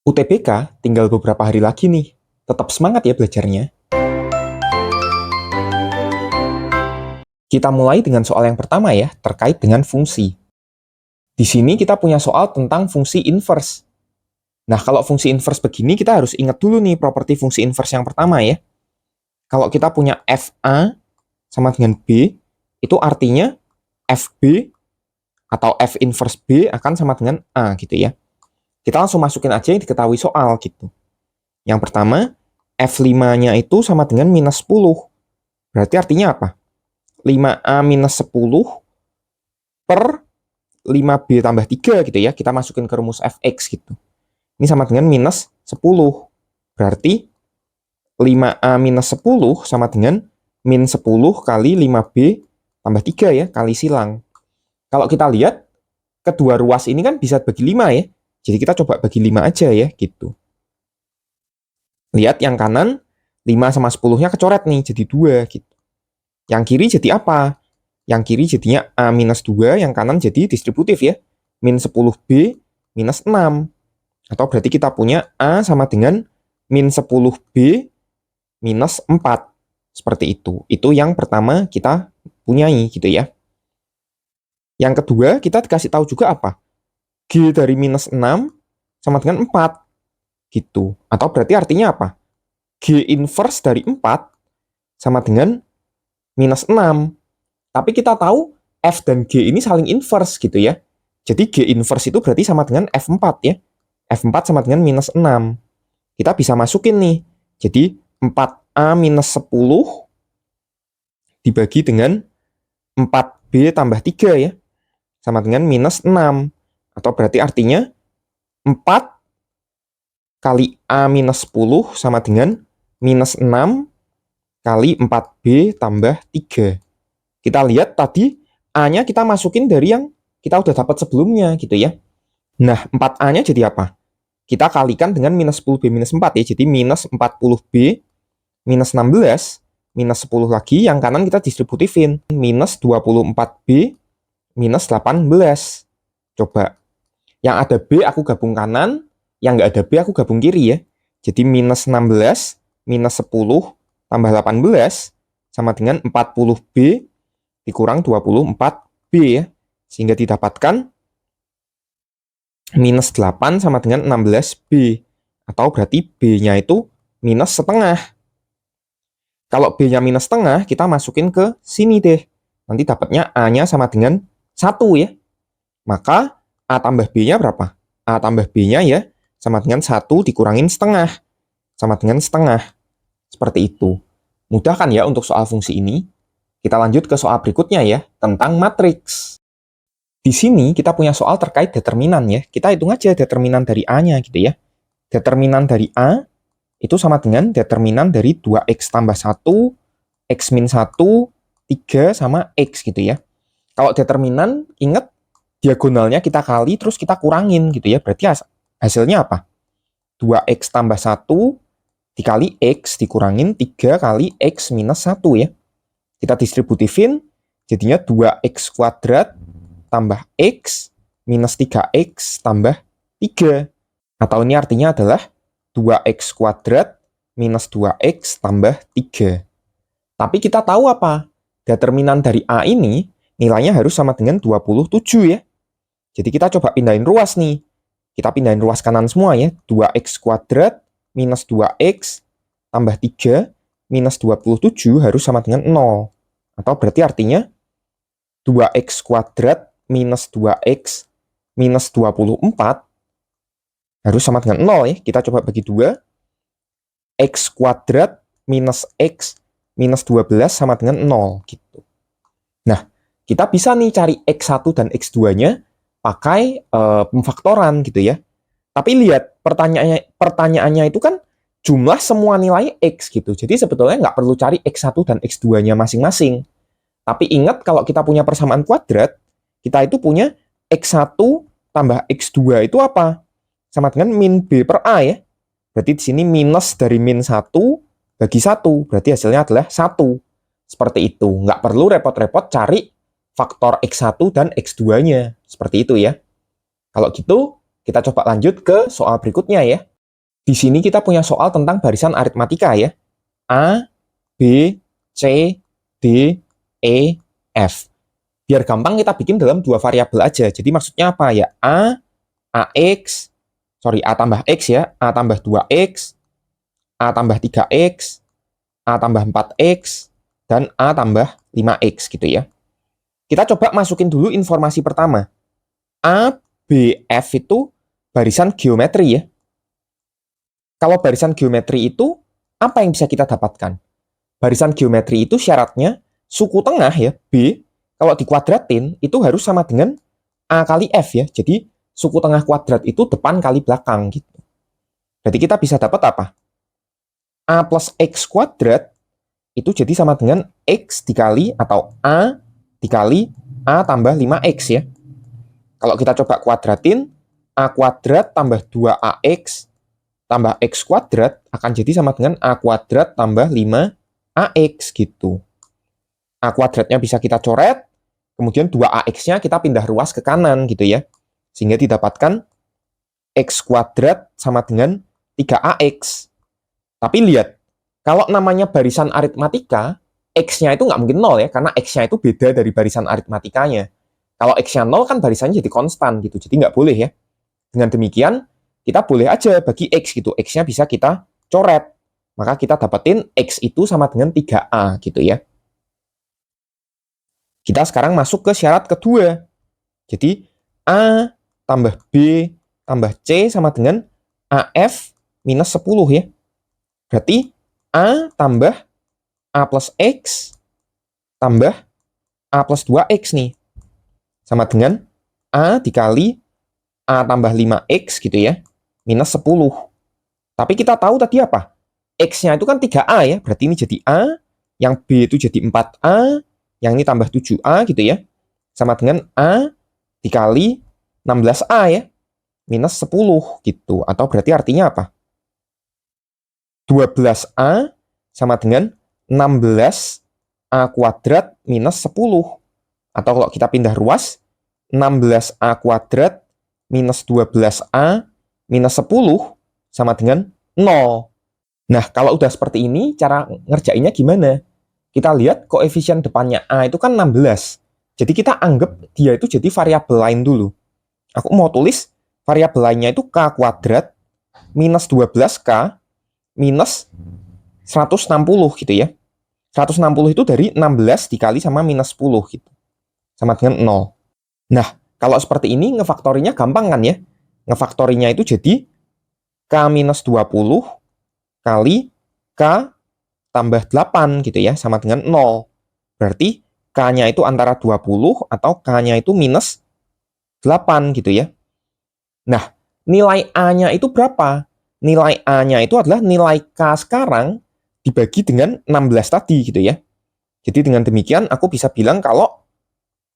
UTBK tinggal beberapa hari lagi nih. Tetap semangat ya belajarnya. Kita mulai dengan soal yang pertama ya, terkait dengan fungsi. Di sini kita punya soal tentang fungsi inverse. Nah, kalau fungsi inverse begini, kita harus ingat dulu nih properti fungsi inverse yang pertama ya. Kalau kita punya FA sama dengan B, itu artinya FB atau F inverse B akan sama dengan A gitu ya. Kita langsung masukin aja yang diketahui soal gitu. Yang pertama, F5-nya itu sama dengan minus 10. Berarti artinya apa? 5A minus 10 per 5B tambah 3 gitu ya. Kita masukin ke rumus fx gitu. Ini sama dengan minus 10. Berarti 5A minus 10 sama dengan min 10 kali 5B tambah 3 ya, kali silang. Kalau kita lihat, kedua ruas ini kan bisa bagi 5 ya. Jadi kita coba bagi 5 aja ya, gitu. Lihat yang kanan, 5 sama 10-nya kecoret nih, jadi 2 gitu. Yang kiri jadi apa? Yang kiri jadinya A minus 2, yang kanan jadi distributif ya. Min 10B minus 6. Atau berarti kita punya A sama dengan min 10B minus 4. Seperti itu. Itu yang pertama kita punyai gitu ya. Yang kedua, kita dikasih tahu juga apa? G dari minus 6 sama dengan 4. Gitu. Atau berarti artinya apa? G inverse dari 4 sama dengan minus 6. Tapi kita tahu F dan G ini saling inverse gitu ya. Jadi G inverse itu berarti sama dengan F4 ya. F4 sama dengan minus 6. Kita bisa masukin nih. Jadi 4A minus 10 dibagi dengan 4B tambah 3 ya. Sama dengan minus 6. Atau berarti artinya 4 kali A minus 10 sama dengan minus 6 kali 4B tambah 3. Kita lihat tadi A-nya kita masukin dari yang kita udah dapat sebelumnya gitu ya. Nah, 4A-nya jadi apa? Kita kalikan dengan minus 10B minus 4 ya. Jadi minus 40B minus 16 minus 10 lagi. Yang kanan kita distributifin. Minus 24B minus 18. Coba. Yang ada B aku gabung kanan. Yang nggak ada B aku gabung kiri ya. Jadi minus 16 minus 10 tambah 18 sama dengan 40B dikurang 24B ya. Sehingga didapatkan minus 8 sama dengan 16B. Atau berarti B-nya itu minus setengah. Kalau B-nya minus setengah, kita masukin ke sini deh. Nanti dapatnya A-nya sama dengan 1 ya. Maka A tambah B-nya berapa? A tambah B-nya ya sama dengan 1 dikurangin setengah. Sama dengan setengah. Seperti itu. Mudah kan ya untuk soal fungsi ini? Kita lanjut ke soal berikutnya ya, tentang matriks. Di sini kita punya soal terkait determinan ya. Kita hitung aja determinan dari A-nya gitu ya. Determinan dari A itu sama dengan determinan dari 2x tambah 1, x min 1, 3, sama x gitu ya. Kalau determinan, ingat diagonalnya kita kali terus kita kurangin gitu ya. Berarti hasilnya apa? 2x tambah 1 dikali x dikurangin 3 kali x minus 1 ya. Kita distributifin, jadinya 2x kuadrat tambah x minus 3x tambah 3. Atau ini artinya adalah 2x kuadrat minus 2x tambah 3. Tapi kita tahu apa? Determinan dari A ini nilainya harus sama dengan 27 ya. Jadi kita coba pindahin ruas nih. Kita pindahin ruas kanan semua ya. 2x kuadrat minus 2x tambah 3 minus 27 harus sama dengan 0. Atau berarti artinya 2x kuadrat minus 2x minus 24 harus sama dengan 0 ya. Kita coba bagi 2. X kuadrat minus x minus 12 sama dengan 0. Gitu. Nah, kita bisa nih cari x1 dan x2-nya pakai pemfaktoran gitu ya. Tapi lihat, pertanyaannya itu kan jumlah semua nilai x gitu. Jadi sebetulnya nggak perlu cari x1 dan x2-nya masing-masing. Tapi ingat kalau kita punya persamaan kuadrat, kita itu punya x1 tambah x2 itu apa? Sama dengan min b per a ya. Berarti di sini minus dari min 1 bagi 1. Berarti hasilnya adalah 1. Seperti itu. Nggak perlu repot-repot cari faktor x1 dan x2-nya. Seperti itu ya. Kalau gitu, kita coba lanjut ke soal berikutnya ya. Di sini kita punya soal tentang barisan aritmatika ya. A, B, C, D, E, F. Biar gampang kita bikin dalam dua variabel aja. Jadi maksudnya apa ya? A tambah X ya. A tambah 2X, A tambah 3X, A tambah 4X, dan A tambah 5X gitu ya. Kita coba masukin dulu informasi pertama. A, B, F itu barisan geometri ya. Kalau barisan geometri itu, apa yang bisa kita dapatkan? Barisan geometri itu syaratnya suku tengah ya, B, kalau dikuadratin itu harus sama dengan A kali F ya. Jadi suku tengah kuadrat itu depan kali belakang gitu. Berarti kita bisa dapat apa? A plus X kuadrat itu jadi sama dengan X dikali atau A dikali A tambah 5X ya. Kalau kita coba kuadratin, A kuadrat tambah 2AX tambah X kuadrat akan jadi sama dengan A kuadrat tambah 5AX gitu. A kuadratnya bisa kita coret, kemudian 2AX-nya kita pindah ruas ke kanan gitu ya. Sehingga didapatkan X kuadrat sama dengan 3AX. Tapi lihat, kalau namanya barisan aritmatika, X-nya itu nggak mungkin 0 ya, karena X-nya itu beda dari barisan aritmatikanya. Kalau X-nya 0 kan barisannya jadi konstan gitu, jadi nggak boleh ya. Dengan demikian, kita boleh aja bagi X gitu, X-nya bisa kita coret. Maka kita dapetin X itu sama dengan 3A gitu ya. Kita sekarang masuk ke syarat kedua. Jadi, A tambah B tambah C sama dengan AF minus 10 ya. Berarti A tambah A plus X tambah A plus 2X nih. Sama dengan A dikali A tambah 5X gitu ya. Minus 10. Tapi kita tahu tadi apa? X-nya itu kan 3A ya. Berarti ini jadi A. Yang B itu jadi 4A. Yang ini tambah 7A gitu ya. Sama dengan A dikali 16A ya. Minus 10 gitu. Atau berarti artinya apa? 12A sama dengan 16A kuadrat minus 10. Atau kalau kita pindah ruas, 16A kuadrat minus 12A minus 10 sama dengan 0. Nah, kalau udah seperti ini, cara ngerjainnya gimana? Kita lihat koefisien depannya A itu kan 16. Jadi kita anggap dia itu jadi variabel lain dulu. Aku mau tulis variabel lainnya itu K kuadrat minus 12K minus 160 gitu ya. 160 itu dari 16 dikali sama minus 10 gitu. Sama dengan 0. Nah, kalau seperti ini ngefaktorinya gampang kan ya? Ngefaktorinya itu jadi K minus 20 kali K tambah 8 gitu ya, sama dengan 0. Berarti K-nya itu antara 20 atau K-nya itu minus 8 gitu ya. Nah, nilai A-nya itu berapa? Nilai A-nya itu adalah nilai K sekarang dibagi dengan 16 tadi gitu ya. Jadi dengan demikian aku bisa bilang kalau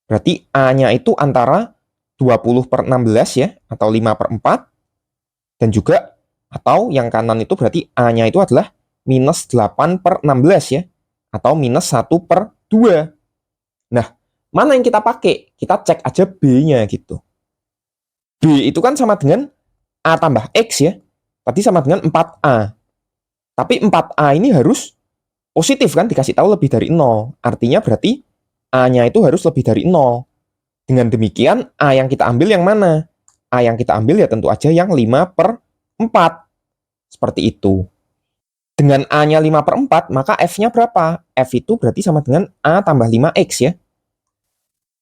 berarti A-nya itu antara 20 per 16 ya, atau 5 per 4. Dan juga, atau yang kanan itu berarti A-nya itu adalah minus 8 per 16 ya, atau minus 1 per 2. Nah, mana yang kita pakai? Kita cek aja B-nya gitu. B itu kan sama dengan A tambah X ya, berarti sama dengan 4A. Tapi 4A ini harus positif kan, dikasih tahu lebih dari 0. Artinya berarti A-nya itu harus lebih dari 0. Dengan demikian, A yang kita ambil yang mana? A yang kita ambil ya tentu aja yang 5 per 4. Seperti itu. Dengan A-nya 5 per 4, maka F-nya berapa? F itu berarti sama dengan A tambah 5X ya.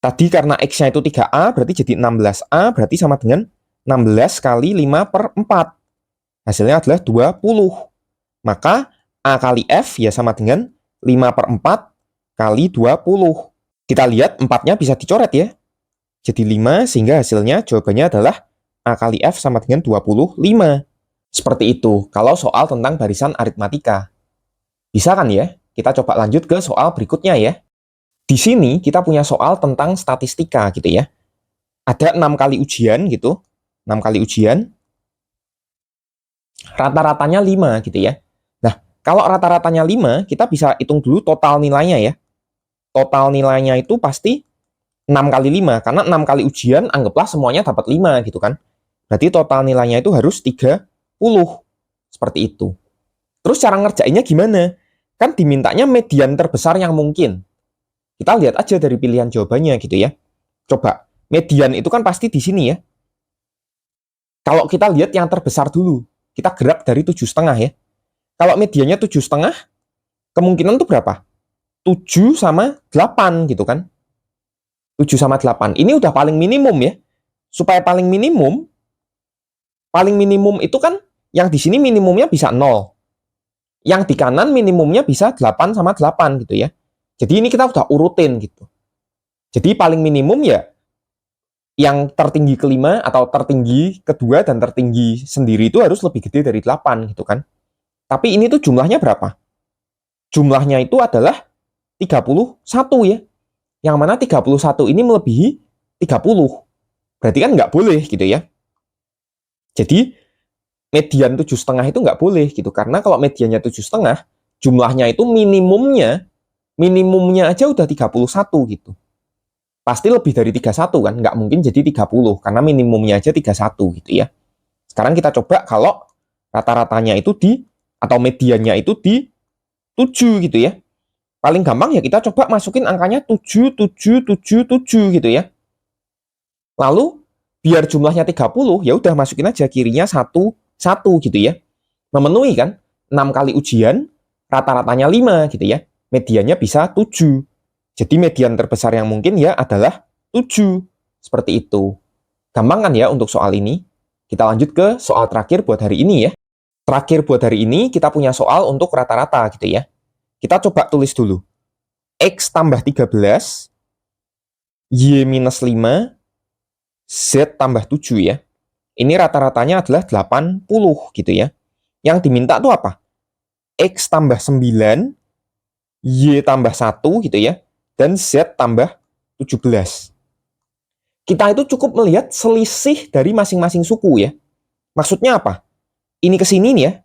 Tadi karena X-nya itu 3A, berarti jadi 16A, berarti sama dengan 16 kali 5 per 4. Hasilnya adalah 20. Maka A kali F ya sama dengan 5 per 4 kali 20. Kita lihat 4-nya bisa dicoret ya. Jadi 5 sehingga hasilnya jawabannya adalah A kali F sama dengan 25. Seperti itu kalau soal tentang barisan aritmatika. Bisa kan ya? Kita coba lanjut ke soal berikutnya ya. Di sini kita punya soal tentang statistika gitu ya. Ada 6 kali ujian gitu. 6 kali ujian. Rata-ratanya 5 gitu ya. Nah, kalau rata-ratanya 5, kita bisa hitung dulu total nilainya ya. Total nilainya itu pasti 6 kali 5. Karena 6 kali ujian, anggaplah semuanya dapat 5 gitu kan. Berarti total nilainya itu harus 30. Seperti itu. Terus cara ngerjainnya gimana? Kan dimintanya median terbesar yang mungkin. Kita lihat aja dari pilihan jawabannya gitu ya. Coba, median itu kan pasti di sini ya. Kalau kita lihat yang terbesar dulu, kita gerak dari 7,5 ya. Kalau mediannya 7,5, kemungkinan itu berapa? 7 sama 8 gitu kan. 7 sama 8. Ini udah paling minimum ya. Supaya paling minimum itu kan yang di sini minimumnya bisa 0. Yang di kanan minimumnya bisa 8 sama 8 gitu ya. Jadi ini kita udah urutin gitu. Jadi paling minimum ya yang tertinggi kelima atau tertinggi kedua dan tertinggi sendiri itu harus lebih gede dari 8 gitu kan. Tapi ini tuh jumlahnya berapa? Jumlahnya itu adalah 31 ya. Yang mana 31 ini melebihi 30. Berarti kan nggak boleh gitu ya. Jadi median 7,5 itu nggak boleh gitu. Karena kalau mediannya 7,5, jumlahnya itu minimumnya aja udah 31 gitu. Pasti lebih dari 31 kan, nggak mungkin jadi 30, karena minimumnya aja 31 gitu ya. Sekarang kita coba kalau rata-ratanya itu atau mediannya itu di 7 gitu ya. Paling gampang ya kita coba masukin angkanya 7, 7, 7, 7 gitu ya. Lalu, biar jumlahnya 30, ya udah masukin aja kirinya 1, 1 gitu ya. Memenuhi kan, 6 kali ujian, rata-ratanya 5 gitu ya. Mediannya bisa 7. Jadi median terbesar yang mungkin ya adalah 7. Seperti itu. Gampang kan ya untuk soal ini? Kita lanjut ke soal terakhir buat hari ini ya. Terakhir buat hari ini kita punya soal untuk rata-rata gitu ya. Kita coba tulis dulu. X tambah 13, Y minus 5, Z tambah 7 ya. Ini rata-ratanya adalah 80 gitu ya. Yang diminta tuh apa? X tambah 9, Y tambah 1 gitu ya. Dan Z tambah 17. Kita itu cukup melihat selisih dari masing-masing suku ya. Maksudnya apa? Ini ke sini nih ya.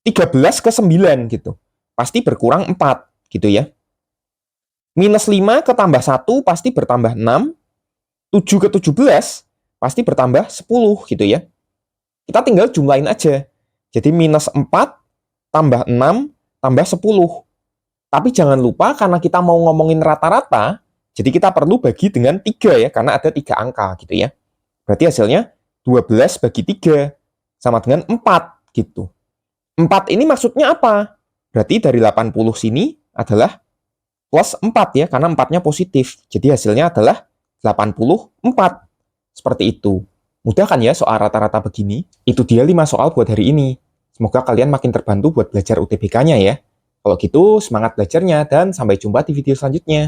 13 ke 9 gitu. Pasti berkurang 4 gitu ya. Minus 5 ke tambah 1 pasti bertambah 6. 7 ke 17 pasti bertambah 10 gitu ya. Kita tinggal jumlahin aja. Jadi minus 4 tambah 6 tambah 10. Tapi jangan lupa karena kita mau ngomongin rata-rata, jadi kita perlu bagi dengan 3 ya, karena ada 3 angka gitu ya. Berarti hasilnya 12 bagi 3 sama dengan 4 gitu. 4 ini maksudnya apa? Berarti dari 80 sini adalah plus 4 ya, karena 4-nya positif. Jadi hasilnya adalah 84. Seperti itu. Mudah kan ya soal rata-rata begini? Itu dia 5 soal buat hari ini. Semoga kalian makin terbantu buat belajar UTBK-nya ya. Kalau gitu, semangat belajarnya dan sampai jumpa di video selanjutnya.